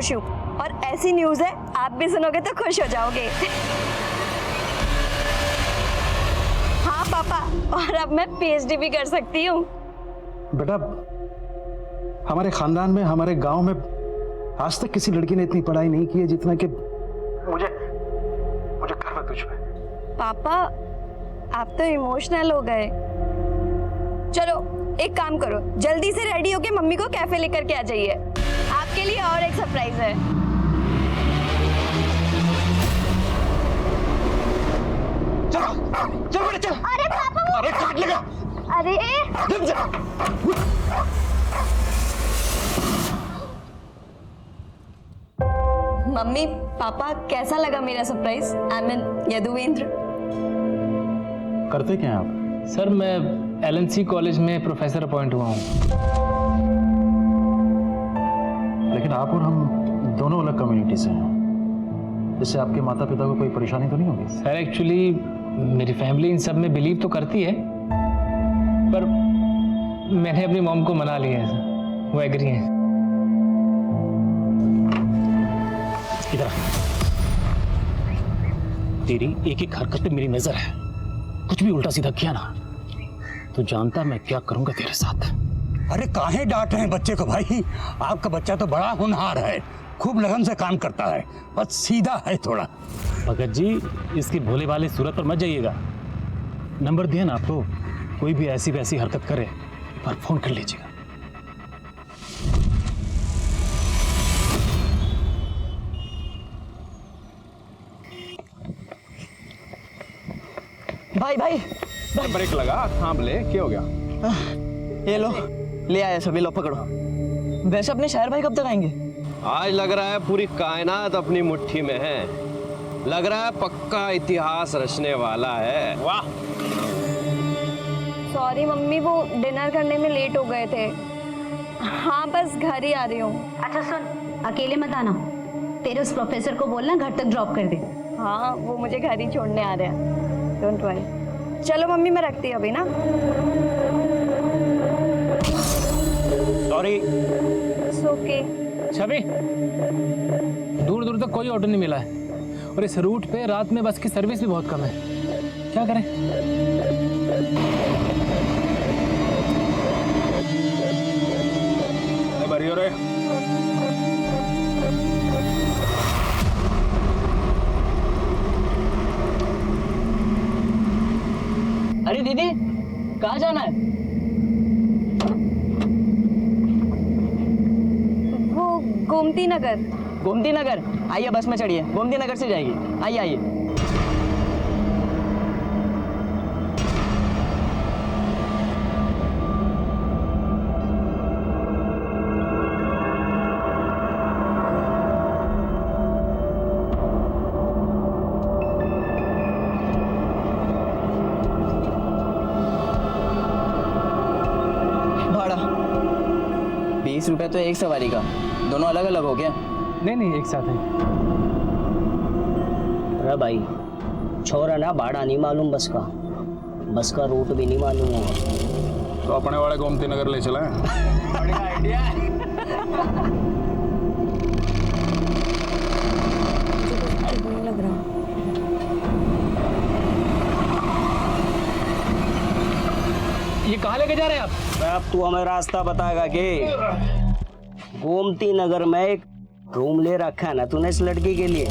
खुश हूँ, और ऐसी न्यूज़ है आप भी सुनोगे तो खुश हो जाओगे। हाँ पापा, और अब मैं पीएचडी भी कर सकती हूँ। बेटा, हमारे खानदान में, हमारे गांव में आज तक किसी लड़की ने इतनी पढ़ाई नहीं की है जितना कि मुझे गर्व है तुझ पे। पापा आप तो इमोशनल हो गए। चलो एक काम करो, जल्दी से रेडी होके मम्मी को कैफे लेकर के आ जाइए, आपके लिए और एक सरप्राइज है। चल बेटा चल। अरे पापा, अरे काट लेगा। अरे रुक जा। मम्मी पापा कैसा लगा मेरा सरप्राइज? I mean Yaduvendra. करते क्या हैं आप? सर मैं एलएनसी कॉलेज में प्रोफेसर अपॉइंट हुआ हूँ। लेकिन आप और हम दोनों अलग कम्युनिटी से हैं, इससे आपके माता पिता को कोई परेशानी तो नहीं होगी? सर एक्चुअली मेरी फैमिली इन सब में बिलीव तो करती है, पर मैंने अपनी मॉम को मना लिया है सर, वो एग्री है। इधर तेरी एक एक हरकत पे मेरी नजर है, कुछ भी उल्टा सीधा किया ना तो जानता मैं क्या करूंगा तेरे साथ। अरे काहे डांट रहे हैं बच्चे को भाई? आपका बच्चा तो बड़ा होनहार है, खूब लगन से काम करता है, बस सीधा है थोड़ा। भगत जी इसकी भोले वाले सूरत पर मत जाइएगा। नंबर दिया ना आपको, कोई भी ऐसी वैसी हरकत करे एक बार फोन कर लीजिएगा। भाई भाई ब्रेक लगा, थाम ले, क्या हो गया? ये लो, ले आया सभी, लो पकड़ो। वैसे अपने शहर भाई कब तक आएंगे? आज लग रहा है पूरी कायनात अपनी मुट्ठी में है, लग रहा है पक्का इतिहास रचने वाला है। वाह, सॉरी मम्मी, वो डिनर करने में लेट हो गए थे। हाँ बस घर ही आ रही हूँ। अच्छा सुन, अकेले मत आना, तेरे उस प्रोफेसर को बोलना घर तक ड्रॉप कर दे। हाँ वो मुझे घर ही छोड़ने आ रहे हैं, डोंट वरी। चलो मम्मी मैं रखती हूँ अभी ना। सॉरी। It's okay. छवि, दूर दूर तक कोई ऑटो नहीं मिला है, और इस रूट पे रात में बस की सर्विस भी बहुत कम है, क्या करें? अरे दीदी कहाँ जाना है? वो गोमती नगर। गोमती नगर? आइए बस में चढ़िए, गोमती नगर से जाएगी, आइए आइए। भाड़ा 20 रुपए तो एक सवारी का, दोनों अलग अलग हो गया? नहीं एक साथ है। अरे भाई छोरा ना भाड़ा नहीं मालूम, बस का रूट भी नहीं मालूम होगा तो अपने वाले गोमती नगर ले चला है। बढ़िया आइडिया है। लग रहा। ये कहाँ लेके जा रहे हैं आप? अब तू हमें रास्ता बताएगा कि गोमती नगर में एक रूम ले रखा है ना तूने इस लड़की के लिए।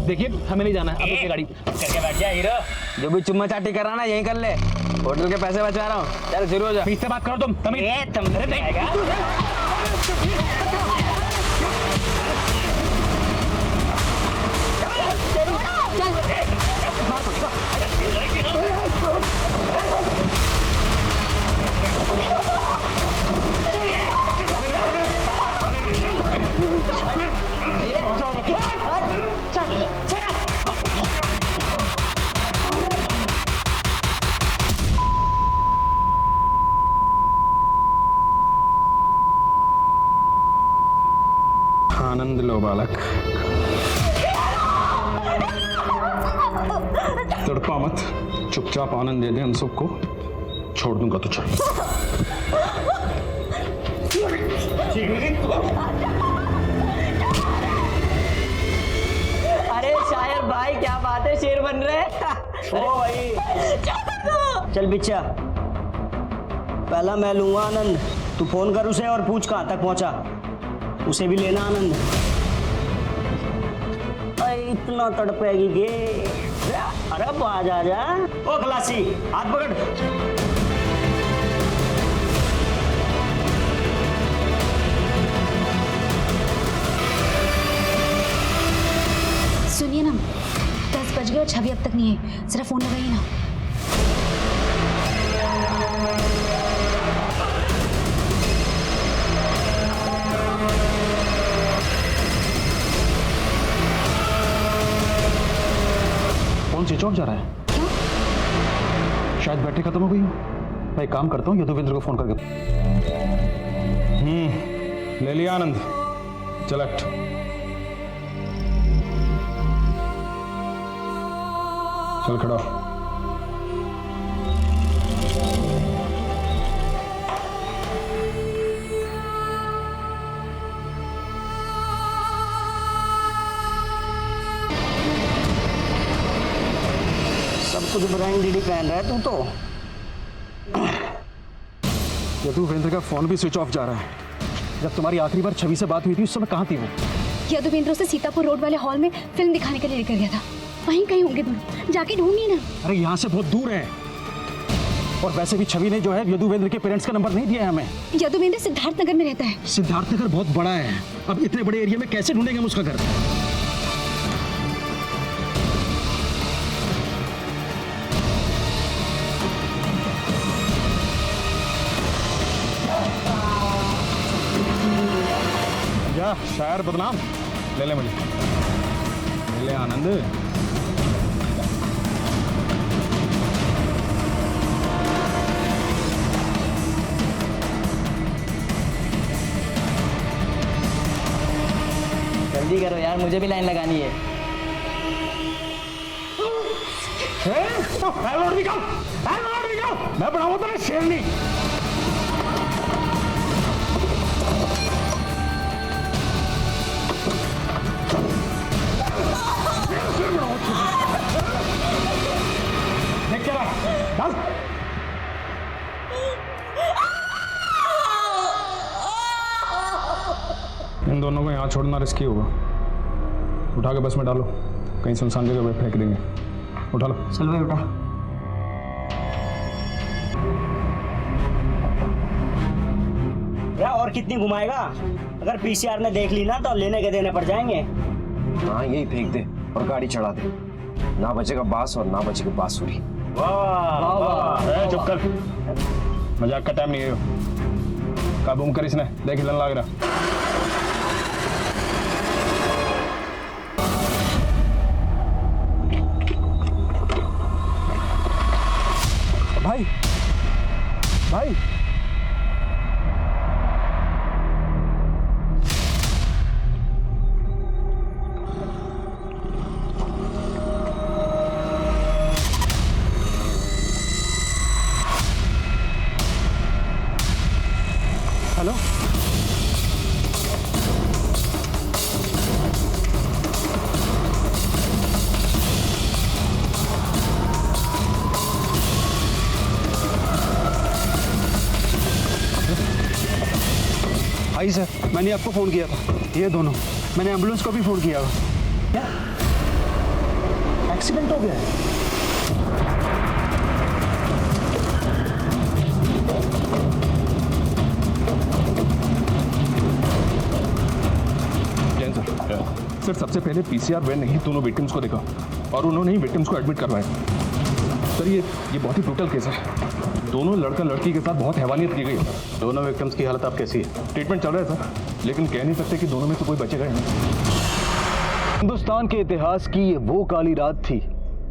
देखिए हमें नहीं जाना है, अब देखिए गाड़ी करके बैठ जा हीरो, जो भी चुम्मा चाटी कर रहा ना यहीं कर ले, होटल के पैसे बचा रहा हूँ। चल शुरू हो जा। फीस से बात करो तुम। आनंद लो बालक, तड़पा मत, चुपचाप आनंद दे दे हम सबको, छोड़ दूंगा तुझे। बात है, शेर बन रहे ओ भाई चल बिच्छा, पहला मैं लूंगा आनंद, तू फोन कर उसे और पूछ कहाँ तक पहुंचा, उसे भी लेना आनंद। अरे इतना तड़पेगी गे, अरे अब आ जा। ओ खलासी हाथ पकड़। सुनिए ना, 10 बज गए और छवि अब तक नहीं है, जरा फोन लगाइए ना। फोन स्विच ऑफ जा रहा है। क्यों? शायद बैटरी खत्म हो गई हो। मैं एक काम करता हूँ, यदुवेंद्र को फोन करके। ले लिया आनंद, चल हट। चल खड़ा हो। सब कुछ ब्रांड डीडी पहन रहा है तू तो। यदुवेंद्र का फोन भी स्विच ऑफ जा रहा है। जब तुम्हारी आखिरी बार छवि से बात हुई थी उस समय कहाँ थी वो? यदुवेंद्र उसे सीतापुर रोड वाले हॉल में फिल्म दिखाने के लिए लेकर गया था, वहीं कहीं होंगे दोनों, जाके ढूंढिए ना। अरे यहाँ से बहुत दूर है, और वैसे भी छवि ने जो है यदुवेंद्र के पेरेंट्स का नंबर नहीं दिया है हमें। यदुवेंद्र सिद्धार्थ नगर में रहता है। सिद्धार्थ नगर बहुत बड़ा है, अब इतने बड़े एरिया में कैसे ढूंढेंगे हम उसका घर? जा शायर बदनाम, ले मुझे, ले आनंद। जल्दी करो यार, मुझे भी लाइन लगानी है। मैं बनाऊँ तो शेरनी। देख क्या चल। इन दोनों को यहाँ छोड़ना रिस्की होगा, उठा के बस में डालो, कहीं सुनसान जगह पे फेंक देंगे। उठा लो। चल भाई उठा। और कितनी घुमाएगा? अगर पीसीआर ने देख ली ना तो लेने के देने पड़ जाएंगे। हाँ यही फेंक दे और गाड़ी चढ़ा दे, ना बचेगा बांस और ना बचेगी बांसुरी। वाह वाह। चुप कर, मजाक का टाइम नहीं है। काबू कर इसने, देख हिलन लग रहा। भाई भाई हेलो, आई सर, मैंने आपको फोन किया था। ये दोनों, मैंने एम्बुलेंस को भी फोन किया। क्या एक्सीडेंट हो गया है? सर सबसे पहले पीसीआर वैन नहीं दोनों विक्टिम्स को देखा और उन्होंने ही विक्टिम्स को एडमिट करवाया। सर ये बहुत ही ब्रूटल केस है। दोनों लड़का लड़की के साथ बहुत हैवानियत की गई है। दोनों विक्टिम्स की हालत अब कैसी है? ट्रीटमेंट चल रहा है सर, लेकिन कह नहीं सकते कि दोनों में से कोई बचेगा ही नहीं। हिंदुस्तान के इतिहास की ये वो काली रात थी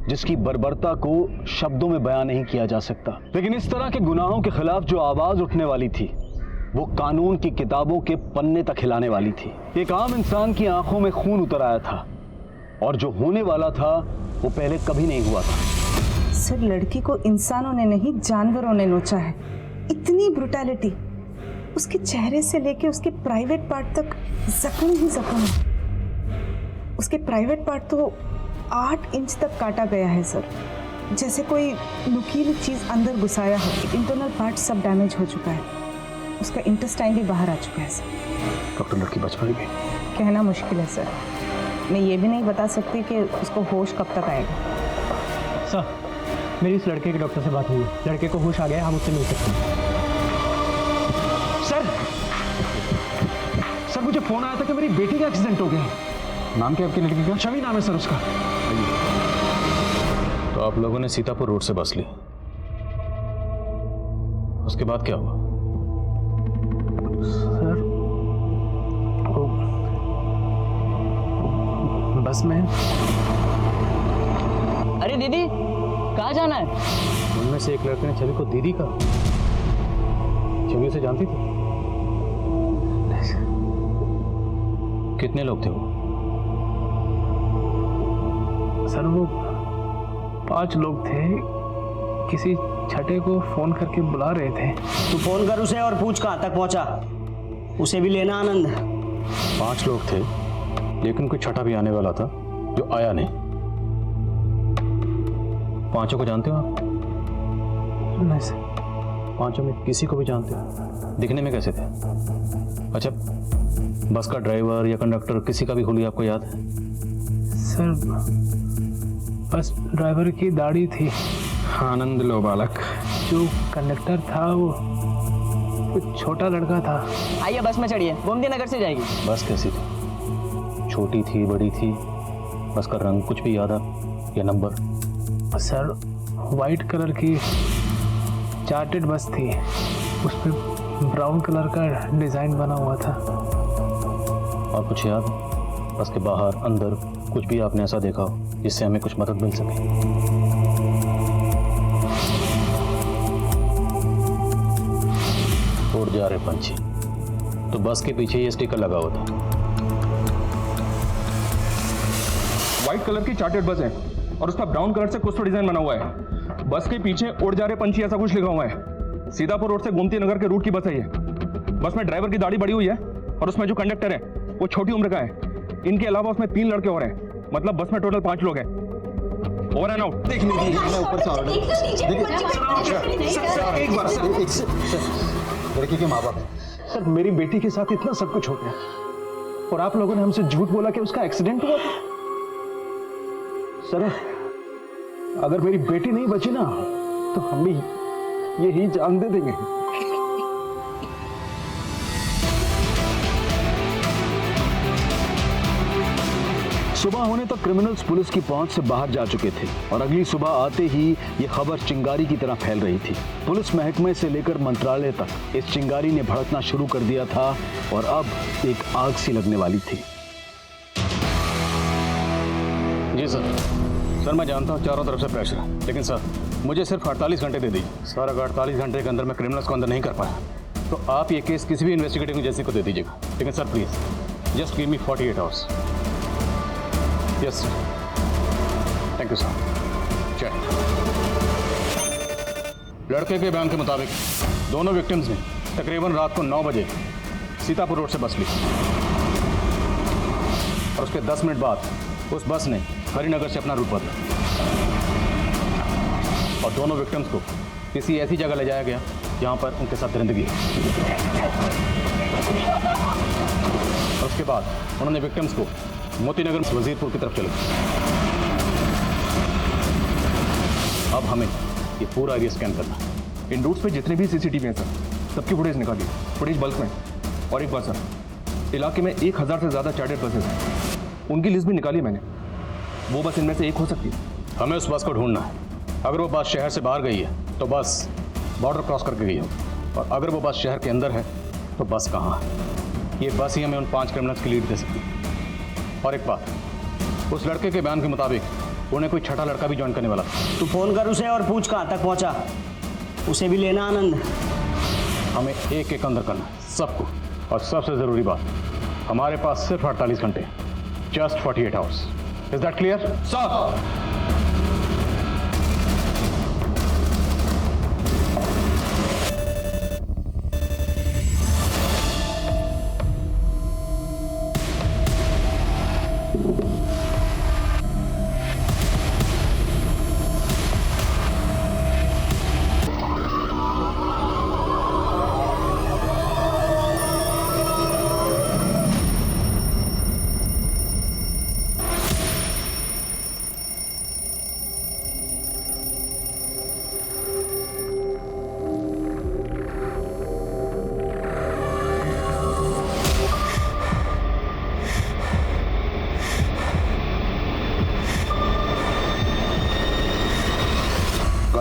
जिसकी बर्बरता को शब्दों में बयां नहीं किया जा सकता, लेकिन इस तरह के गुनाहों के खिलाफ जो आवाज उठने वाली थी वो कानून की किताबों के पन्ने तक हिलाने वाली थी। एक आम इंसान की आंखों में खून उतर आया था और जो होने वाला था वो पहले कभी नहीं हुआ था। सर, लड़की को इंसानों ने नहीं जानवरों ने नोचा है। इतनी ब्रुटैलिटी, उसके चेहरे से लेके उसके प्राइवेट पार्ट तक जख्म ही जख्म है। उसके प्राइवेट पार्ट तो 8 इंच तक काटा गया है सर, जैसे कोई नुकीली चीज अंदर घुसाया हो। इंटरनल पार्ट सब डैमेज हो चुका है, उसका इंटेस्टाइन भी बाहर आ चुका है सर। डॉक्टर लड़की बच पाएगी? कहना मुश्किल है सर, मैं ये भी नहीं बता सकती कि उसको होश कब तक आएगा। सर, मेरी इस लड़के के डॉक्टर से बात हुई है, लड़के को होश आ गया, हम उससे मिल सकते हैं। सर मुझे फोन आया था कि मेरी बेटी का एक्सीडेंट हो गया। नाम क्या आपकी लड़की का? छवि नाम है सर उसका। तो आप लोगों ने सीतापुर रोड से बस ली, उसके बाद क्या हुआ? सर वो बस में। अरे दीदी, कहाँ जाना है? उनमें से एक लड़के ने छवि को दीदी कहा। छवि उसे जानती थी? कितने लोग थे वो? सर वो 5 लोग थे, किसी छठे को फोन करके बुला रहे थे। तू फोन कर उसे और पूछ कहाँ तक पहुंचा, उसे भी लेना आनंद। 5 लोग थे, लेकिन कोई छठा भी आने वाला था जो आया नहीं। 5 को जानते हो आप? नहीं सर। 5 में किसी को भी जानते हो? दिखने में कैसे थे? अच्छा, बस का ड्राइवर या कंडक्टर किसी का भी हुलिया आपको याद है? सर बस ड्राइवर की दाढ़ी थी। आनंद लो बालक। जो कंडक्टर था वो छोटा लड़का था। आइए बस में चढ़िए, गोमती नगर से जाएगी। बस कैसी थी? छोटी थी, बड़ी थी? बस का रंग कुछ भी याद है या नंबर? सर वाइट कलर की चार्टेड बस थी, उस पर ब्राउन कलर का डिजाइन बना हुआ था। और कुछ याद? बस के बाहर अंदर कुछ भी आपने ऐसा देखा हो जिससे हमें कुछ मदद मिल सके? उड़ जा रहे पंछी, तो बस के पीछे ये स्टिकर लगा हुआ था। व्हाइट कलर की चार्टेड बस है और उस पर ब्राउन कलर से कुछ तो डिजाइन बना हुआ है। बस के पीछे उड़ जा रहे पंछी ऐसा कुछ लिखा हुआ है। सीतापुर रोड से गोमती नगर के रूट की बस है ये। बस में ड्राइवर की दाढ़ी बड़ी हुई है और उसमें जो कंडक्टर है वो छोटी उम्र का है। इनके अलावा उसमें 3 लड़के और हैं, मतलब बस में टोटल 5 लोग हैं। Over and out. एक बार सर, लड़की के माँ बाप हैं सर। मेरी बेटी के साथ इतना सब कुछ हो गया और आप लोगों ने हमसे झूठ बोला कि उसका एक्सीडेंट हुआ था। सर अगर मेरी बेटी नहीं बची ना तो हम भी यही जान दे देंगे। सुबह होने तक क्रिमिनल्स पुलिस की पहुंच से बाहर जा चुके थे और अगली सुबह आते ही ये खबर चिंगारी की तरह फैल रही थी। पुलिस महकमे से लेकर मंत्रालय तक इस चिंगारी ने भड़कना शुरू कर दिया था और अब एक आग सी लगने वाली थी। जी सर। सर मैं जानता हूँ चारों तरफ से प्रेशर है, लेकिन सर मुझे सिर्फ 48 घंटे दे दीजिए। सर अगर 48 घंटे के अंदर मैं क्रिमिनल्स को अंदर नहीं कर पाया तो आप ये केस किसी भी इन्वेस्टिगेटिंग एजेंसी को दे दीजिएगा। लेकिन sir please just give me 48 hours. Yes thank you sir. Check. लड़के के बयान के मुताबिक दोनों विक्टिम्स ने तकरीबन रात को 9 बजे सीतापुर रोड से बस ली और उसके 10 मिनट बाद उस बस ने हरिनगर से अपना रूट बदला और दोनों विक्टिम्स को किसी ऐसी जगह ले जाया गया जहां पर उनके साथ दरिंदगी हो। और उसके बाद उन्होंने विक्टिम्स को मोतीनगर से वजीरपुर की तरफ चले। अब हमें ये पूरा एरिया स्कैन करना। इन रूट्स पे जितने भी सीसीटीवी हैं सर, सबकी फुटेज निकालिए, फुटेज बल्क में। और एक बार सर, इलाके में 1000 से ज़्यादा चार्टर्ड बसेस हैं, उनकी लिस्ट भी निकाली मैंने। वो बस इनमें से एक हो सकती है। हमें उस बस को ढूंढना है। अगर वो बस शहर से बाहर गई है तो बस बॉर्डर क्रॉस करके गई है, और अगर वो बस शहर के अंदर है तो बस कहाँ है। ये बस ही हमें उन 5 क्रिमिनल्स की लीड दे सकती है। और एक बात, उस लड़के के बयान के मुताबिक उन्हें कोई छठा लड़का भी ज्वाइन करने वाला था। तू फोन कर उसे और पूछ कहाँ तक पहुंचा, उसे भी लेना आनंद। हमें एक एक अंदर करना है सबको। और सबसे ज़रूरी बात, हमारे पास सिर्फ 48 घंटे, just 48 hours. Is that clear sir?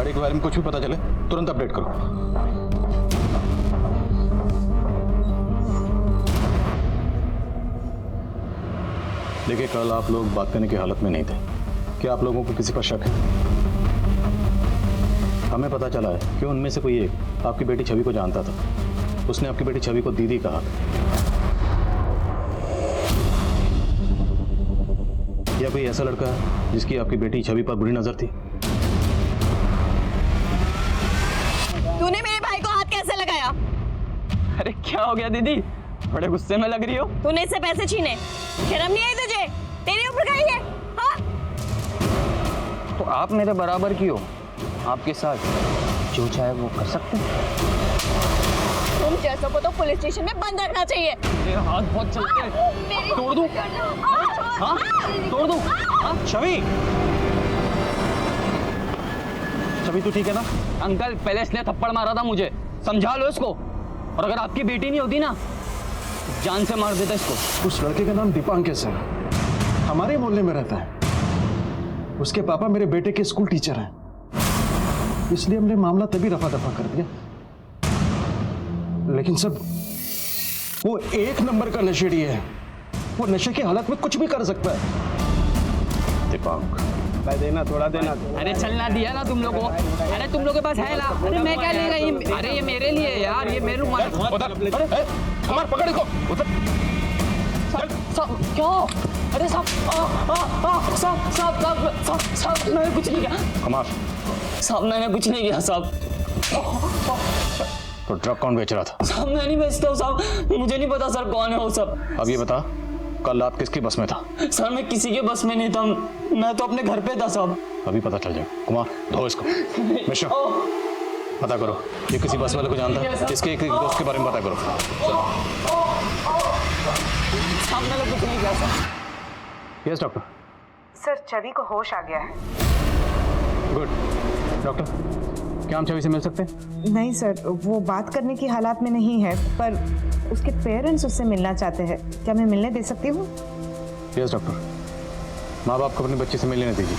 गाड़ी के बारे में कुछ भी पता चले तुरंत अपडेट करो। देखिए, कल आप लोग बात करने की हालत में नहीं थे। क्या आप लोगों को किसी पर शक है? हमें पता चला है कि उनमें से कोई एक आपकी बेटी छवि को जानता था। उसने आपकी बेटी छवि को दीदी कहा। या कोई ऐसा लड़का है जिसकी आपकी बेटी छवि पर बुरी नजर थी? तूने मेरे भाई को हाथ कैसे लगाया? अरे क्या हो गया दीदी, बड़े गुस्से में लग रही हो। तूने इससे पैसे छीने, शर्म नहीं आई तुझे? तेरे ऊपर का ही है, हाँ? तो आप मेरे बराबर की हो, आपके साथ जो चाहे वो कर सकते हैं। तुम जैसों को तो पुलिस स्टेशन में बंद रखना चाहिए। ये हाथ बहुत चलते हैं। तोड़ दूं? हाँ? तोड़ दूं? हाँ? छवि, छवि तू ठीक है ना? अंकल पहले इसने थप्पड़ मारा था मुझे, समझा लो इसको। और अगर आपकी बेटी नहीं होती ना, जान से मार देता इसको। उस लड़के का नाम दीपांकेश है, हमारे मोहल्ले में रहता है। उसके पापा मेरे बेटे के स्कूल टीचर हैं, इसलिए हमने मामला तभी रफा दफा कर दिया। लेकिन सब वो एक नंबर का नशेड़ी है। वो नशे की हालत में कुछ भी कर सकता है। दीपांक, देना थोड़ा देना। अरे चलना दिया ना तुम लोगों को। अरे तुम लोगों के पास है ना। अरे मैं क्या लेगा ये? अरे ये मेरे लिए यार, ये मेरे रुमाल। हमार पकड़ को उधर। क्यों? अरे साहब, साहब मैंने कुछ नहीं किया। कमाल, साहब मैंने कुछ नहीं किया साहब। तो ड्रग कौन बेच रहा था? साहब मैं नहीं बेचता हूँ साहब, मुझे नहीं पता सर कौन है वो सब। अब ये बता, कल रात किसकी बस में था? सर मैं किसी के बस में नहीं था, मैं तो अपने घर पे था साहब। अभी पता चल जाएगा। कुमार, धो इसको। मिश्रा, पता करो ये किसी बस वाले को जानता है। इसके एक दोस्त के बारे में पता करो। साहब मैंने कुछ नहीं किया सर। Yes doctor. सर छवि को होश आ गया है। गुड। डॉक्टर, क्या हम छवि से मिल सकते हैं? नहीं सर, वो बात करने की हालात में नहीं है, पर उसके पेरेंट्स उससे मिलना चाहते हैं। क्या मैं मिलने दे सकती हूँ? Yes doctor. माँ बाप को अपने बच्चे से मिलने दीजिए।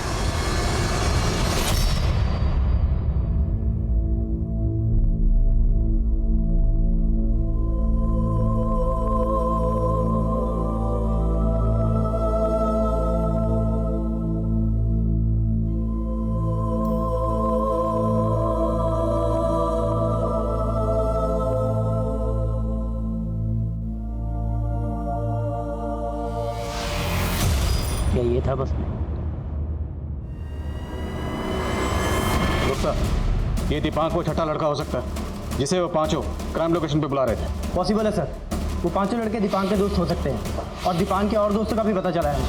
क्या ये था बस में? गुप्ता, ये दीपांक वो छठा लड़का हो सकता है जिसे वो पांचों क्राइम लोकेशन पे बुला रहे थे। पॉसिबल है सर, वो पांचों लड़के दीपांक के दोस्त हो सकते हैं और दीपांक के और दोस्तों का भी पता चला है।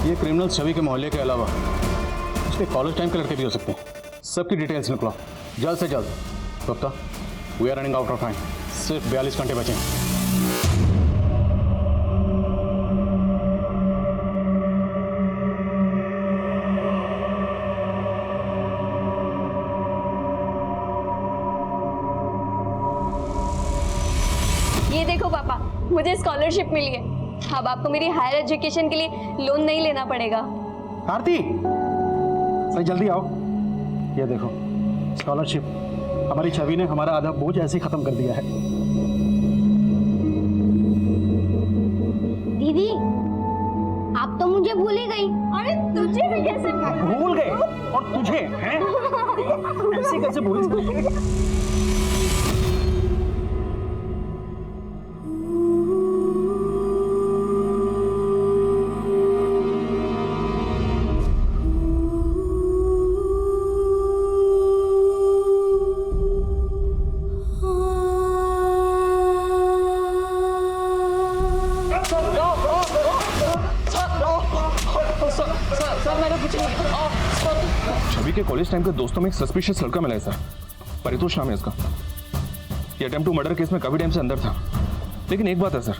ये क्रिमिनल छवि के मोहल्ले के अलावा उसके कॉलेज टाइम के लड़के भी हो सकते हैं। सबकी डिटेल्स निकलो जल्द से जल्द। Gupta, we are running out of time. सिर्फ 42 घंटे बचे हैं। ये देखो पापा, मुझे स्कॉलरशिप मिली है। अब आपको मेरी हायर एजुकेशन के लिए लोन नहीं लेना पड़ेगा। आरती, सही जल्दी आओ। ये देखो स्कॉलरशिप। हमारी छवि ने हमारा आधा बोझ ऐसे ही खत्म कर दिया है। दीदी, आप तो मुझे भूल ही गई। अरे तुझे भी कैसे भूल गए? और तुझे हैं? ऐसे कैसे भूल सकते? छवि के कॉलेज टाइम के दोस्तों में एक सस्पिशियस लड़का मिला है सर, परितोष नाम है इसका। ये अटेम्प्ट टू मर्डर केस में काफी टाइम से अंदर था। लेकिन एक बात है सर,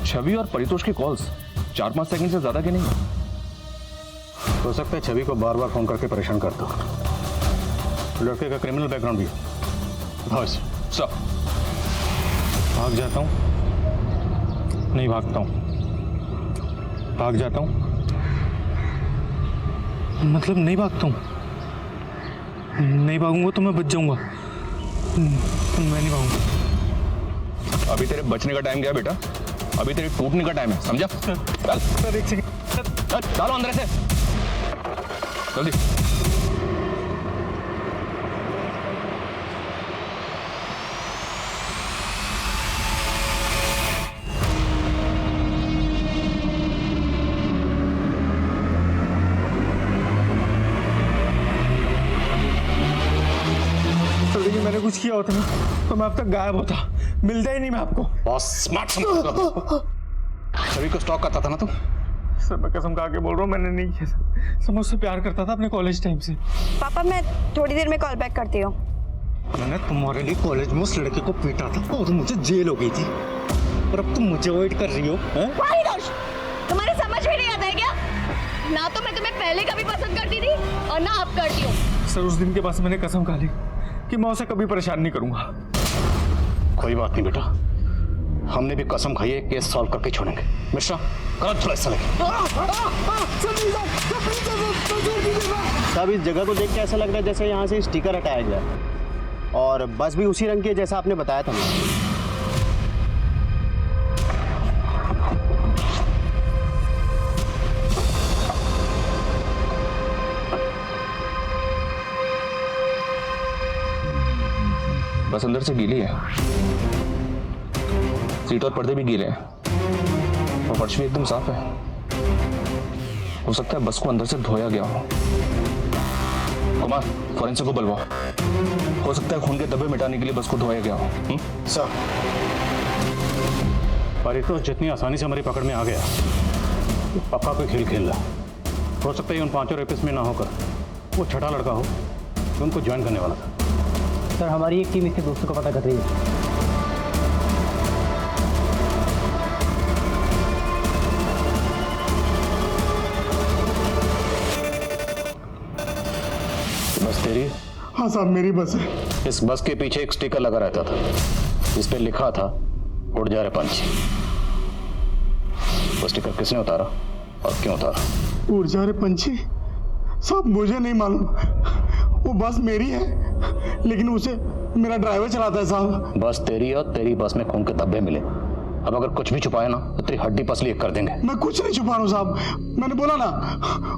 छवि और परितोष के कॉल्स 4-5 सेकंड से ज्यादा के नहीं। हो सकता है छवि को बार बार फोन करके परेशान करता हो। लड़के का क्रिमिनल बैकग्राउंड भी बस सर भाग जाता हूँ, नहीं भागता हूँ, भाग जाता हूँ, मतलब नहीं भागता हूँ? नहीं भागूंगा तो मैं बच जाऊंगा। मैं नहीं भागूंगा। अभी तेरे बचने का टाइम गया बेटा, अभी तेरे टूटने का टाइम है, समझा? चल सर एक सेकंड। डालो अंदर से जल्दी। मैंने कुछ किया होता ना तो मैं अब तक गायब होता, मिलता ही नहीं मैं आपको। बॉस स्मार्ट सभी को स्टॉक करता था ना तू? सर मैं कसम खा के बोल रहा हूँ, मैंने नहीं किया सर। सर मैं उससे प्यार करता था अपने कॉलेज टाइम से। पापा मैं थोड़ी देर में कॉल बैक करती हूँ। मैंने तुम्हारे लिए कॉलेज में उस लड़के को पीटा था और मुझे जेल हो गई थी, और अब तुम मुझे अवॉइड कर रही हो। तुम्हारे समझ में नहीं आता है क्या? ना तो मैं तुम्हें पहले कभी पसंद करती थी और ना अब करती हूँ। सर उस दिन के बाद मैंने कसम खा ली कि मैं उसे कभी परेशान नहीं करूंगा। कोई बात नहीं बेटा, हमने भी कसम खाई है, केस सॉल्व करके छोड़ेंगे। मिश्रा करो थोड़ा हिस्सा लेके। साहब इस जगह को देख के ऐसा लग रहा है जैसे यहाँ से स्टिकर हटाया गया, और बस भी उसी रंग की है जैसा आपने बताया था मुझे। बस अंदर से गीली है, सीट और पर्दे भी गीले हैं और फर्श भी एकदम साफ है। हो सकता है बस को अंदर से धोया गया हो। कुमार फॉरेंसिक को बुलवाओ, हो सकता है खून के धब्बे मिटाने के लिए बस को धोया गया हो। सर पर ये तो जितनी आसानी से हमारी पकड़ में आ गया, पक्का कोई खेल खेल रहा। हो सकता है उन 5 रेपिस्ट में ना होकर वो छठा लड़का हो जो उनको ज्वाइन करने वाला था। सर हमारी एक टीम इसके दोस्तों को पता कर रही है। बस तेरी? हाँ साहब मेरी बस है। इस बस के पीछे एक स्टिकर लगा रहता था जिस पे लिखा था उड़ जा रहे पंछी। वो स्टिकर किसने उतारा और क्यों उतारा? उड़ जा रहे पंछी? साहब मुझे नहीं मालूम, वो बस मेरी है लेकिन उसे मेरा ड्राइवर चलाता है साहब। बस तेरी और तेरी बस में खून के धब्बे मिले। अब अगर कुछ भी छुपाया ना तो तेरी हड्डी पसली एक कर देंगे। मैं कुछ नहीं छुपा रहा हूँ साहब, मैंने बोला ना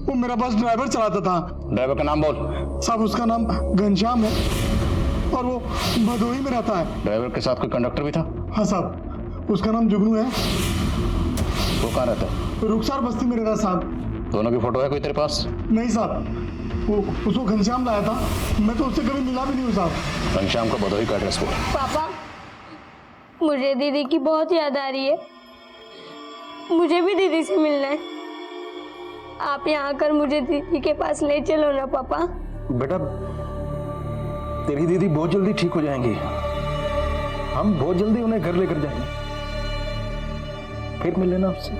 वो मेरा बस ड्राइवर चलाता था। ड्राइवर का नाम बोल। साहब उसका नाम घनश्याम है और वो भदोही में रहता है। ड्राइवर के साथ कोई कंडक्टर भी था? हाँ साहब उसका नाम जुगनू है। वो कहाँ रहता है? रुखसार बस्ती में रहता है साहब। दोनों की फोटो है कोई तेरे पास? नहीं साहब, वो उसको घनश्याम लाया था, मैं तो उससे कभी मिला भी नहीं हूँ साहब। घनश्याम का भदोही का एड्रेस बोल। पापा मुझे दीदी की बहुत याद आ रही है, मुझे भी दीदी से मिलना है। आप यहाँ आकर मुझे दीदी के पास ले चलो ना पापा। बेटा तेरी दीदी बहुत जल्दी ठीक हो जाएंगी, हम बहुत जल्दी उन्हें घर लेकर जाएंगे, फिर मिल लेना उससे।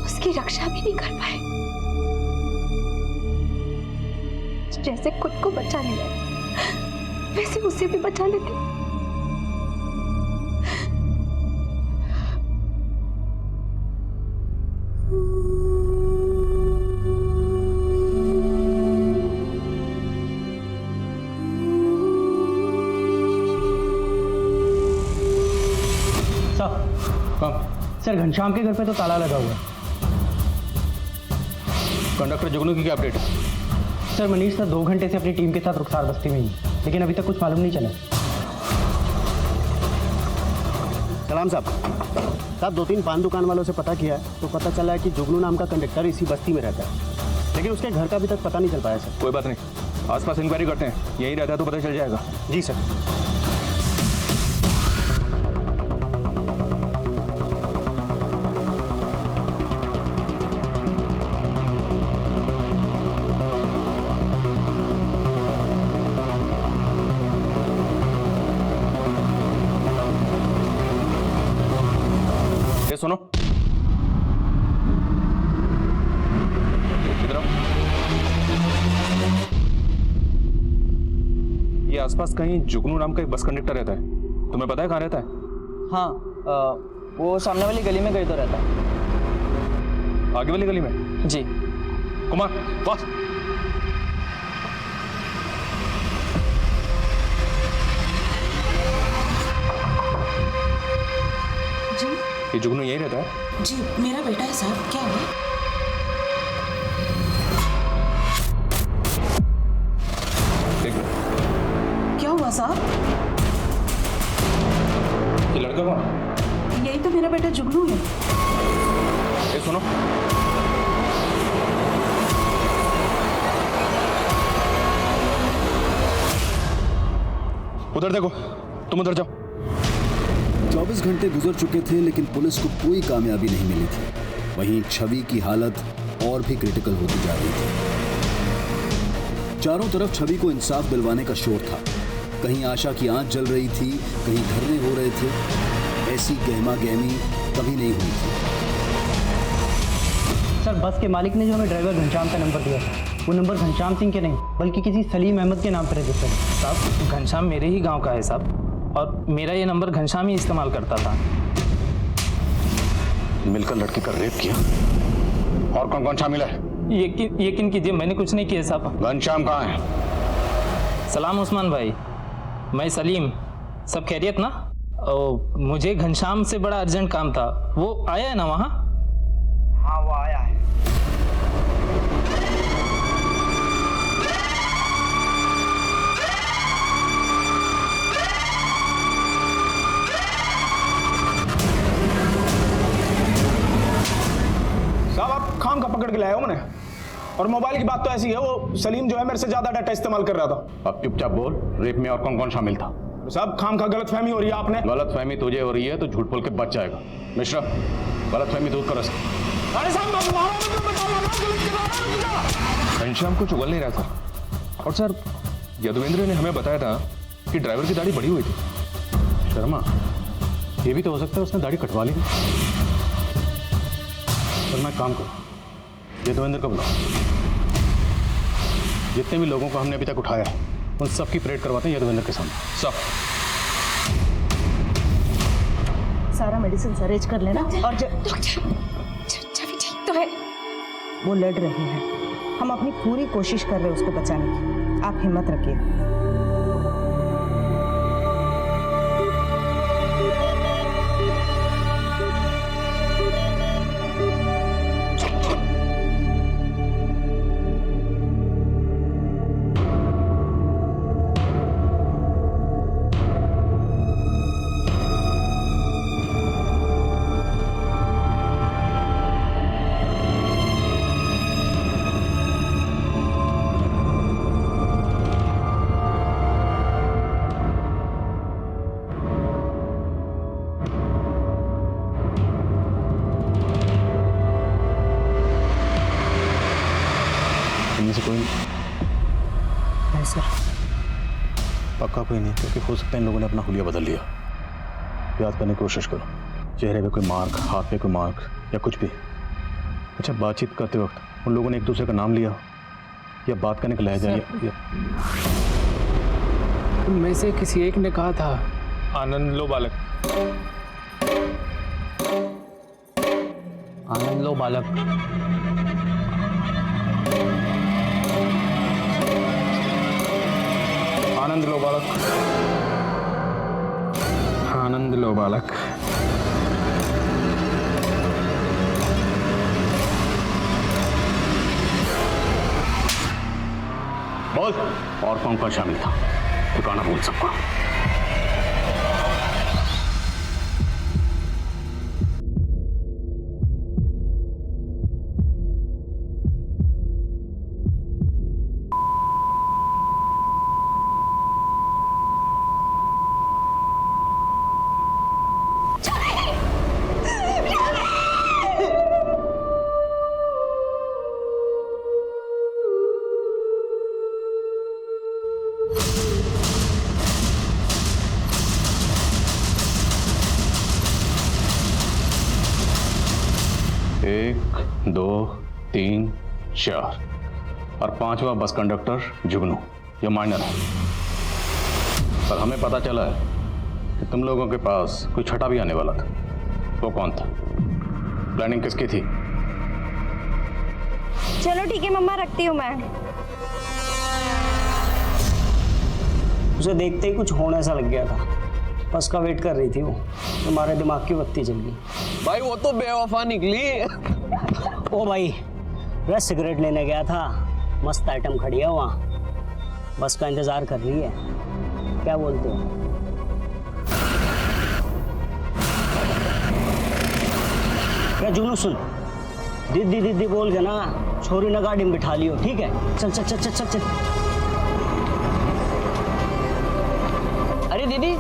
उसकी रक्षा भी नहीं कर पाए, जैसे खुद को बचा लिया वैसे उसे भी बचा लेते। सर घनश्याम के घर पे तो ताला लगा हुआ है। कंडक्टर जुगनू की क्या अपडेट है? सर मनीष सर 2 घंटे से अपनी टीम के साथ रुखसार बस्ती में ही, लेकिन अभी तक कुछ मालूम नहीं चला। सलाम साहब 2-3 पान दुकान वालों से पता किया है तो पता चला है कि जुगनू नाम का कंडक्टर इसी बस्ती में रहता है, लेकिन उसके घर का अभी तक पता नहीं चल पाया सर। कोई बात नहीं, आसपास इंक्वायरी करते हैं, यहीं रहता है तो पता चल जाएगा। जी सर। सुनो इधर आओ। ये आसपास कहीं जुगनू नाम का एक बस कंडक्टर रहता है, तुम्हें पता है कहाँ रहता है? हाँ, वो सामने वाली गली में कहीं तो रहता है। आगे वाली गली में? जी। कुमार बस। जी ये जुगनू यही रहता है? जी मेरा बेटा है साहब, क्या हुआ? देख लो। क्या हुआ साहब? ये लड़का कौन? यही तो मेरा बेटा जुगनू है। ये सुनो, उधर देखो, तुम उधर जाओ। 24 घंटे गुजर चुके थे लेकिन पुलिस को कोई कामयाबी नहीं मिली थी। वहीं छवि की हालत और भी क्रिटिकल होती जा रही थी। चारों तरफ छवि को इंसाफ दिलवाने का शोर था। कहीं आशा की आंच जल रही थी, कहीं धरने हो रहे थे। ऐसी गहमा गहमी कभी नहीं हुई थी। सर, बस के मालिक ने जो हमें ड्राइवर घनश्याम का नंबर दिया था, वो नंबर घनश्याम सिंह के नहीं बल्कि किसी सलीम अहमद के नाम पर रजिस्टर्ड है। साहब, घनश्याम मेरे ही गांव का है साहब, और मेरा ये नंबर घनश्याम ही इस्तेमाल करता था। मिलकर लड़की का रेप किया। और कौन कौन शामिल है? यकीन कीजिए, मैंने कुछ नहीं किया साहब। घनश्याम कहाँ है? सलाम उस्मान भाई, मैं सलीम, सब खैरियत ना? मुझे घनश्याम से बड़ा अर्जेंट काम था, वो आया है ना वहाँ? हाँ वो आया है। साहब आप खाम का पकड़ के लाए हो मैंने, और मोबाइल की बात तो ऐसी है, वो सलीम जो है मेरे से ज्यादा डाटा इस्तेमाल कर रहा था। अब चुपचाप बोल, रेप में और कौन कौन शामिल था? साहब खाम का गलत फहमी हो रही है आपने। गलत फहमी तुझे हो रही है तो झूठ बोल के बच जाएगा। मिश्रा, गलत फहमी दूर कर। अरे साहब घनश्याम कुछ उगल नहीं रहा था। और सर, यदुवेंद्र ने हमें बताया था कि ड्राइवर की दाढ़ी बड़ी हुई थी। शर्मा, ये भी तो हो सकता है उसने दाढ़ी कटवा ली। सर मैं काम करूँ, यदुवेंद्र को बुलाओ। जितने भी लोगों को हमने अभी तक उठाया है उन सब की परेड करवाते हैं यदुवेंद्र के सामने। सब सारा मेडिसिन अरेंज कर लेना। और छवि ठीक तो है? वो लड़ रही है, हम अपनी पूरी कोशिश कर रहे हैं उसको बचाने की। आप हिम्मत रखिए। इनमें से कोई नहीं सर। पक्का कोई नहीं, क्योंकि हो सकता है इन लोगों ने अपना हुलिया बदल लिया। याद करने की कोशिश करो, चेहरे पे कोई मार्क, हाथ पे कोई मार्क या कुछ भी। अच्छा, बातचीत करते वक्त उन लोगों ने एक दूसरे का नाम लिया या बात करने का लहजा या उनमें से किसी एक ने कहा था आनंद लो बालक। आनंद लो बालक। आनंद लो बालक। आनंद लो बालक। बोल, और कौन कौन शामिल था? ठिकाना बोल सबका। एक, दो, तीन, चार और पांचवा बस कंडक्टर जुगनू, ये माइनर है। पर हमें पता चला है कि तुम लोगों के पास कोई छठा भी आने वाला था। वो कौन था? प्लानिंग किसकी थी? चलो ठीक है मम्मा, रखती हूँ मैं। उसे देखते ही कुछ होने सा लग गया था, बस का वेट कर रही थी वो, तुम्हारे दिमाग की बत्ती जल गई। भाई वो तो बेवफा निकली। ओ भाई, वह सिगरेट लेने गया था, मस्त आइटम खड़ी है वहाँ, बस का इंतजार कर रही है। क्या बोलते हो? क्या जुनू, सुन, दीदी दीदी बोल के ना छोरी ने गाड़ी में बिठा लियो, ठीक है? चल चल चल चल चल चल। अरे दीदी,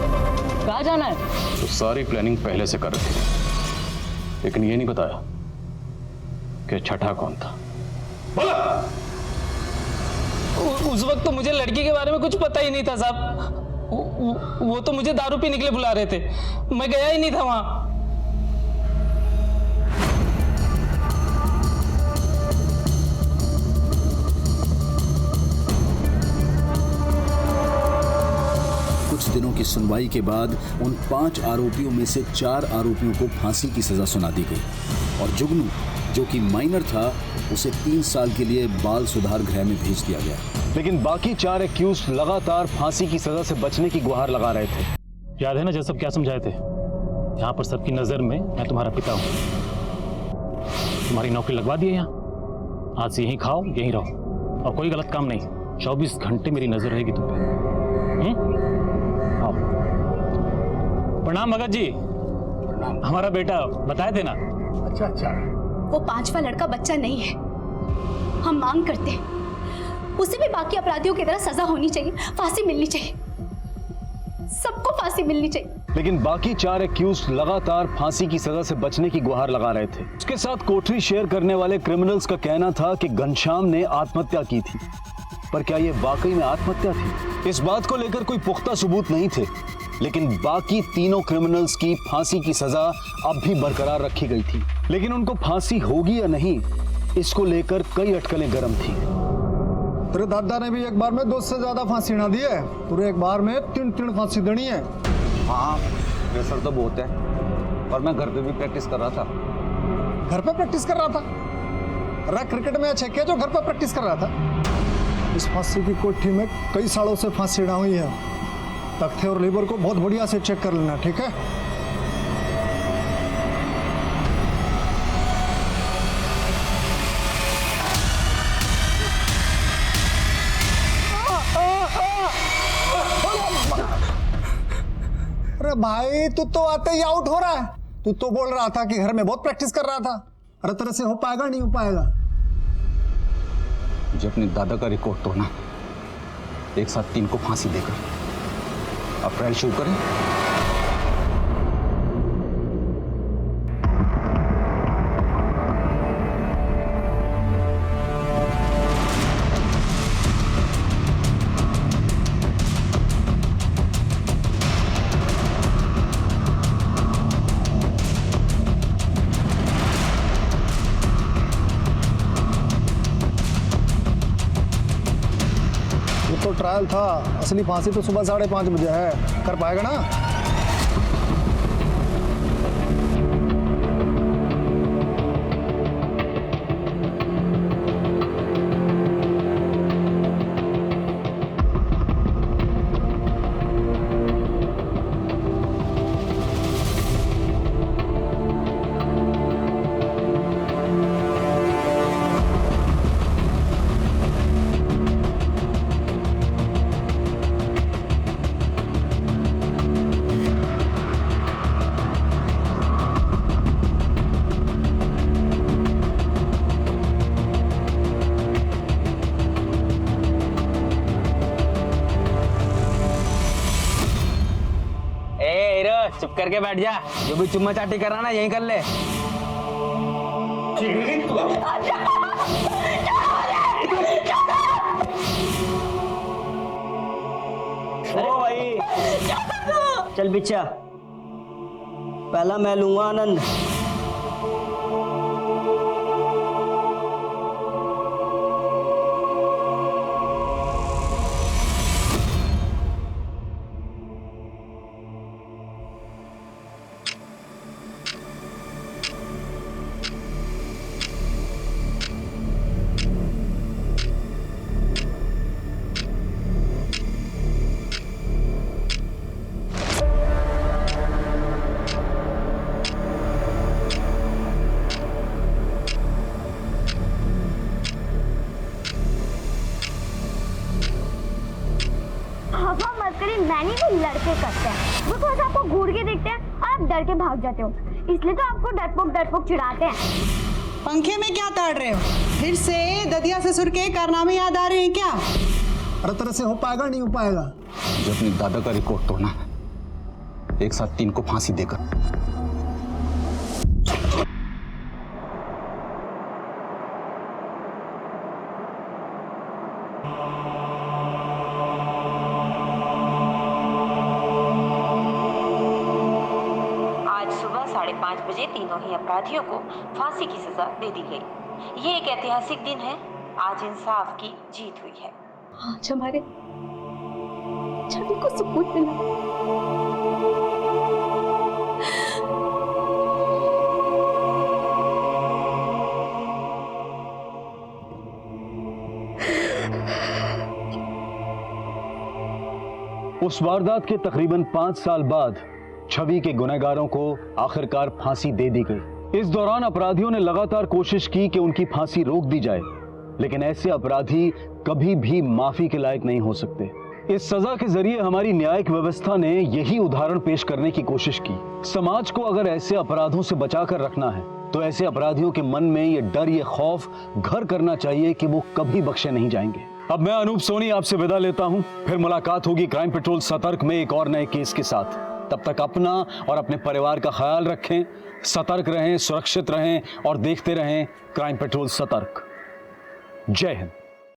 कहाँ जाना है? तो सारी प्लानिंग पहले से कर रखी थी, लेकिन ये नहीं बताया कि छठा कौन था। उस वक्त तो मुझे लड़की के बारे में कुछ पता ही नहीं था साहब। वो तो मुझे दारू पीने के लिए बुला रहे थे, मैं गया ही नहीं था वहां। कुछ दिनों की सुनवाई के बाद उन 5 आरोपियों में से 4 आरोपियों को फांसी की सजा सुना दी गई और जुगनू, जो कि माइनर था, उसे 3 साल के लिए बाल सुधार गृह में भेज दिया गया। लेकिन बाकी 4 एक्यूज लगातार फांसी की सजा से बचने की गुहार लगा रहे थे। याद है ना जब सब क्या समझाए थे? यहाँ पर सबकी नजर में मैं तुम्हारा पिता हूँ। तुम्हारी नौकरी लगवा दी है यहाँ, आज से यहीं खाओ यहीं रहो और कोई गलत काम नहीं। 24 घंटे मेरी नजर रहेगी तुम पे। आओ। प्रणाम भगत जी। हमारा बेटा बताए थे ना। अच्छा अच्छा। वो 5वां लड़का बच्चा नहीं है। हम मांग करते हैं उसे भी बाकी अपराधियों की तरह सजा होनी चाहिए, फांसी मिलनी चाहिए, सबको फांसी मिलनी चाहिए। लेकिन बाकी 4 एक्यूज लगातार फांसी की सजा से बचने की गुहार लगा रहे थे। उसके साथ कोठरी शेयर करने वाले क्रिमिनल्स का कहना था कि घनश्याम ने आत्महत्या की थी, पर क्या यह वाकई में आत्महत्या थी? इस बात को लेकर कोई पुख्ता सबूत नहीं थे, लेकिन बाकी तीनों क्रिमिनल्स की फांसी की सजा अब भी बरकरार रखी गई थी। लेकिन उनको फांसी होगी या नहीं, इसको लेकर कई अटकलें गर्म थी। तेरे दादा ने भी एक बार में 2 से ज्यादा फांसी ना दी है, तुझे एक बार में 3 फांसी देनी है। हाँ, प्रेशर तो बहुत है, और मैं घर पे भी प्रैक्टिस कर रहा था। घर पे प्रैक्टिस कर रहा था? अरे क्रिकेट मैच है क्या जो घर पे प्रैक्टिस कर रहा था? इस फांसी की कोठी में कई सालों से फांसी ना हुई है। तख्ते और लीवर को बहुत बढ़िया से चेक कर लेना, ठीक है? अरे भाई, तू तो आते ही आउट हो रहा है। तू तो बोल रहा था कि घर में बहुत प्रैक्टिस कर रहा था। अरे तेरे से हो पाएगा? नहीं हो पाएगा। मुझे अपने दादा का रिकॉर्ड तोड़ना, एक साथ 3 को फांसी देकर। अब ट्रायल शुरू करें। तो ट्रायल था, असली फांसी तो सुबह 5:30 बजे है। कर पाएगा ना? चुप करके बैठ जा, जो भी चुम्मा चाटी कर रहा ना यहीं कर ले। ओ भाई, चल बिच्छा, पहला मैं लूंगा आनंद। हवा मत करिए, मैंने भी लड़के करते हैं। वो थोड़ा सा आपको घूर के देखते हैं और आप डर के भाग जाते हो, इसलिए तो आपको डरपोक चिढ़ाते हैं। पंखे में क्या ताड़ रहे हो? फिर से ददिया ससुर के कारनामे याद आ रहे हैं क्या? अरे तरह से हो पाएगा नहीं हो पाएगा। जो अपने दादा का रिकॉर्ड तोड़ना, एक साथ 3 को फांसी देकर। आज सुबह 5:30 बजे तीनों ही अपराधियों को फांसी की सजा दे दी गई। ये एक ऐतिहासिक दिन है। आज इंसाफ की जीत हुई है। आज हमारे छवि को सुकून मिला। उस वारदात के तकरीबन 5 साल बाद छवि के गुनहगारों को आखिरकार फांसी दे दी गई। इस दौरान अपराधियों ने लगातार कोशिश की कि उनकी फांसी रोक दी जाए, लेकिन ऐसे अपराधी कभी भी माफी के लायक नहीं हो सकते। इस सजा के जरिए हमारी न्यायिक व्यवस्था ने यही उदाहरण पेश करने की कोशिश की। समाज को अगर ऐसे अपराधों से बचाकर रखना है तो ऐसे अपराधियों के मन में ये डर, ये खौफ घर करना चाहिए कि वो कभी बख्शे नहीं जाएंगे। अब मैं अनूप सोनी आपसे विदा लेता हूं। फिर मुलाकात होगी क्राइम पेट्रोल सतर्क में एक और नए केस के साथ। तब तक अपना और अपने परिवार का ख्याल रखें, सतर्क रहें, सुरक्षित रहें और देखते रहें क्राइम पेट्रोल सतर्क। जय हिंद।